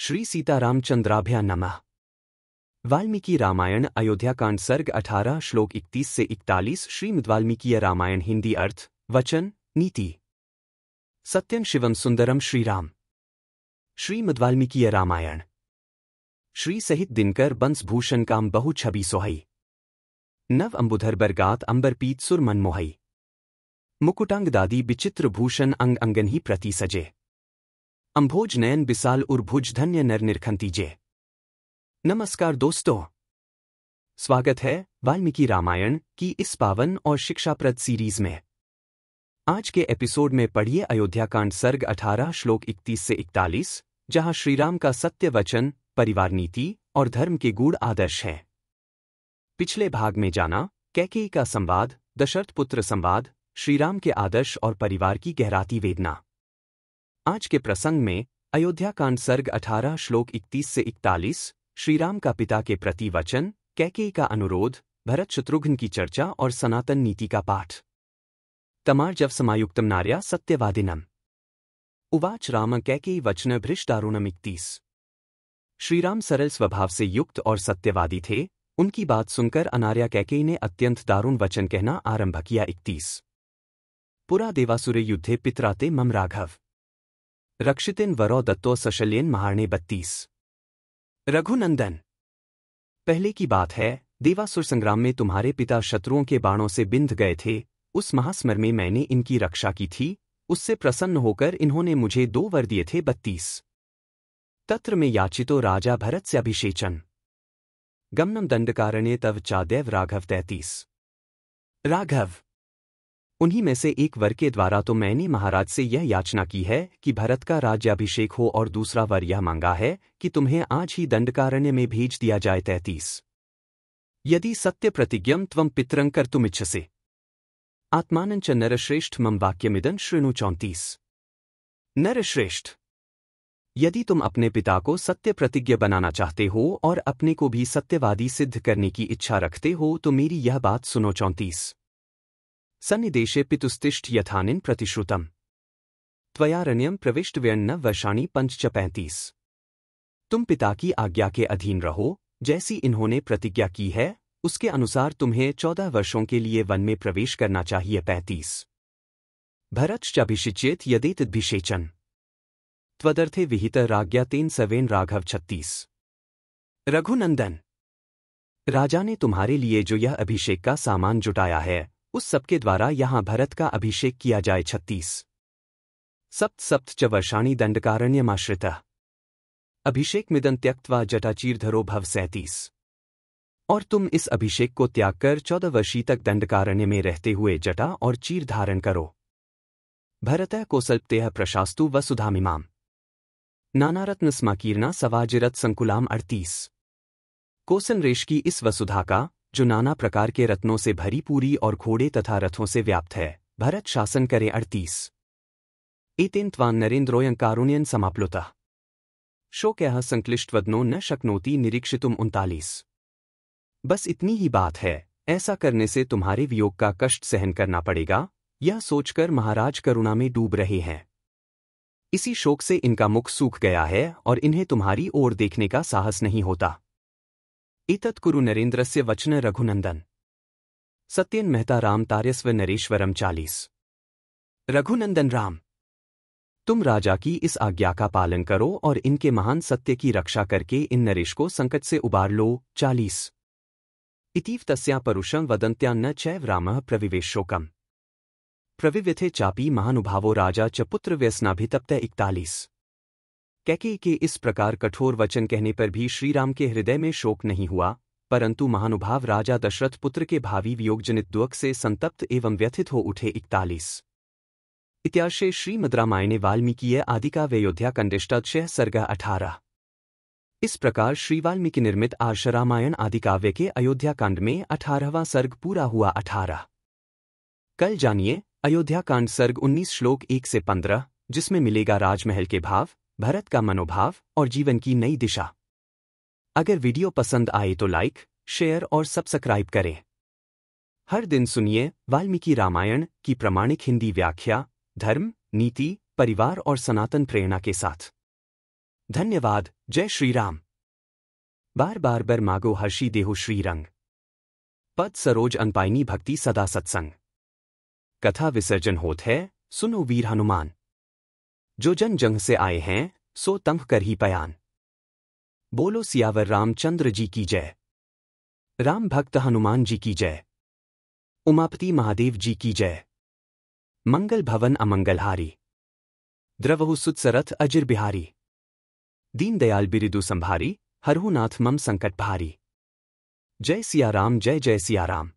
श्री सीतारामचंद्राभ्या नमः। वाल्मीकि रामायण अयोध्याकांड सर्ग 18 श्लोक 31 से 41। श्रीमद् वाल्मीकि रामायण हिंदी अर्थ वचन नीति। सत्यं शिवम सुंदरम श्रीराम। श्रीमद् वाल्मीकि रामायण। श्री सहित दिनकर बंसभूषण काम बहु छवि सोहई। नव अंबुधर बरगात अंबर पीत सुर मन मोहई। मुकुटांग दादी विचित्र भूषण अंग अंगन ही प्रति सजे। अंभोज नयन बिसाल उर्भुज धन्य नर निरखंतीजे। नमस्कार दोस्तों, स्वागत है वाल्मीकि रामायण की इस पावन और शिक्षाप्रद सीरीज में। आज के एपिसोड में पढ़िए अयोध्याकांड सर्ग 18 श्लोक 31 से 41, जहां श्रीराम का सत्य वचन, परिवार नीति और धर्म के गूढ़ आदर्श हैं। पिछले भाग में जाना कैकेयी का संवाद, दशरथ पुत्र संवाद, श्रीराम के आदर्श और परिवार की गहराती वेदना। आज के प्रसंग में अयोध्याकांड सर्ग 18 श्लोक 31 से 41, श्रीराम का पिता के प्रति वचन, कैकेयी का अनुरोध, भरत शत्रुघ्न की चर्चा और सनातन नीति का पाठ। तमार्जव समायुक्तम नार्या सत्यवादिनम उवाच राम कैकेयी वचन भृश दारुणम 31। श्रीराम सरल स्वभाव से युक्त और सत्यवादी थे। उनकी बात सुनकर अनार्या कैकेयी ने अत्यंत दारुण वचन कहना आरंभ किया। 31। पुरा देवासुरे युद्धे पित्राते मम राघव रक्षितिन वरो दत्तो सशल्यन महारणे 32। रघुनंदन, पहले की बात है, देवासुर संग्राम में तुम्हारे पिता शत्रुओं के बाणों से बिंध गए थे। उस महास्मर में मैंने इनकी रक्षा की थी। उससे प्रसन्न होकर इन्होंने मुझे 2 वर दिए थे। 32। तत्र में याचितो राजा भरत से अभिषेचन गमनम दंडकारण्ये तव चादैव राघव 33। राघव, उन्हीं में से एक वर के द्वारा तो मैंने महाराज से यह याचना की है कि भरत का राज्याभिषेक हो, और दूसरा वर यह मांगा है कि तुम्हें आज ही दंडकारण्य में भेज दिया जाए। 33। यदि सत्य प्रतिज्ञम त्वं पितरं कर्तुमिच्छसे आत्मानं च नरश्रेष्ठ मम वाक्यमिदं शृणु। 34। नरश्रेष्ठ, यदि तुम अपने पिता को सत्य प्रतिज्ञ बनाना चाहते हो और अपने को भी सत्यवादी सिद्ध करने की इच्छा रखते हो तो मेरी यह बात सुनो। 34। सन्निदेशे पितुस्तिष्ठ यथानिन प्रतिश्रुतम त्वयारण्यम प्रविष्ट व्यन्न वर्षाणि 5 च 35। तुम पिता की आज्ञा के अधीन रहो, जैसी इन्होंने प्रतिज्ञा की है उसके अनुसार तुम्हें 14 वर्षों के लिए वन में प्रवेश करना चाहिए। 35। भरतश्चाभिषिच्येत यदेतद्भिषेचन त्वदर्थे विहित राज्ञा तेन सवेन राघव 36। रघुनंदन, राजा ने तुम्हारे लिए जो यह अभिषेक का सामान जुटाया है उस सबके द्वारा यहाँ भरत का अभिषेक किया जाए। 36। सप्त सप्त च वर्षाणि दंडकारण्यमाश्रितः अभिषेकमिदं त्यक्त्वा जटाचीर्धरो भव। 37। और तुम इस अभिषेक को त्याग कर 14 वर्षी तक दंडकारण्य में रहते हुए जटा और चीर धारण करो। भरतः कौसल्प्तेह प्रशास्तु वसुधामिमाम नानारत्न स्माकीर्णा सवाजिरत संकुलाम। 38। कौसनरेश की इस वसुधा का, जो नाना प्रकार के रत्नों से भरी पूरी और घोड़े तथा रथों से व्याप्त है, भरत शासन करे। 38। एतेन त्वां नरेन्द्रोऽयं कारुण्येन समाप्लुतः शोकयः संक्लिष्टवदनो न शक्नोति निरीक्षितुम। 39। बस इतनी ही बात है, ऐसा करने से तुम्हारे वियोग का कष्ट सहन करना पड़ेगा, यह सोचकर महाराज करुणा में डूब रहे हैं। इसी शोक से इनका मुख सूख गया है और इन्हें तुम्हारी ओर देखने का साहस नहीं होता। एतत् कुरु नरेन्द्रस्य वचन रघुनंदन। सत्येन मेहता राम तार्यस्व नरेश्वरम। 40। रघुनंदन राम, तुम राजा की इस आज्ञा का पालन करो और इनके महान सत्य की रक्षा करके इन नरेश को संकट से उबार लो। 40। इतीव तस्या परुषं वदन्त्या न चैव रामः प्रविवेश शोकम् प्रविव्यथे चापि महानुभावो राजा च पुत्र व्यसनाभितप्त। 41। कैकेयी के इस प्रकार कठोर वचन कहने पर भी श्रीराम के हृदय में शोक नहीं हुआ, परंतु महानुभाव राजा दशरथ पुत्र के भावी वियोगजनित दुख से संतप्त एवं व्यथित हो उठे। 41। इत्यार्षे श्रीमद् रामायणे वाल्मीकीय आदिकाव्ये अयोध्याकाण्डे सर्ग 18। इस प्रकार श्री वाल्मीकि निर्मित आर्ष रामायण आदिकाव्य के अयोध्याकांड में 18वां सर्ग पूरा हुआ। 18। कल जानिए अयोध्याकांड सर्ग 19 श्लोक 1 से 15, जिसमें मिलेगा राजमहल के भाव, भरत का मनोभाव और जीवन की नई दिशा। अगर वीडियो पसंद आए तो लाइक, शेयर और सब्सक्राइब करें। हर दिन सुनिए वाल्मीकि रामायण की प्रामाणिक हिंदी व्याख्या, धर्म, नीति, परिवार और सनातन प्रेरणा के साथ। धन्यवाद। जय श्री राम। बार बार बर मागो हर्षी देहो श्री रंग। पद सरोज अनपाइनी भक्ति सदा सत्संग। कथा विसर्जन होत है, सुनो वीर हनुमान। जो जन जंग से आए हैं, सो तंग कर ही पयान। बोलो सियावर रामचंद्र जी की जय। राम भक्त हनुमान जी की जय। उमापति महादेव जी की जय। मंगल भवन अमंगलहारी। द्रवहु सुतसरथ अजिर बिहारी। दीन दयाल बिरिदु संभारी, हरहु नाथ मम संकट भारी। जय सिया राम, जय जय सिया राम।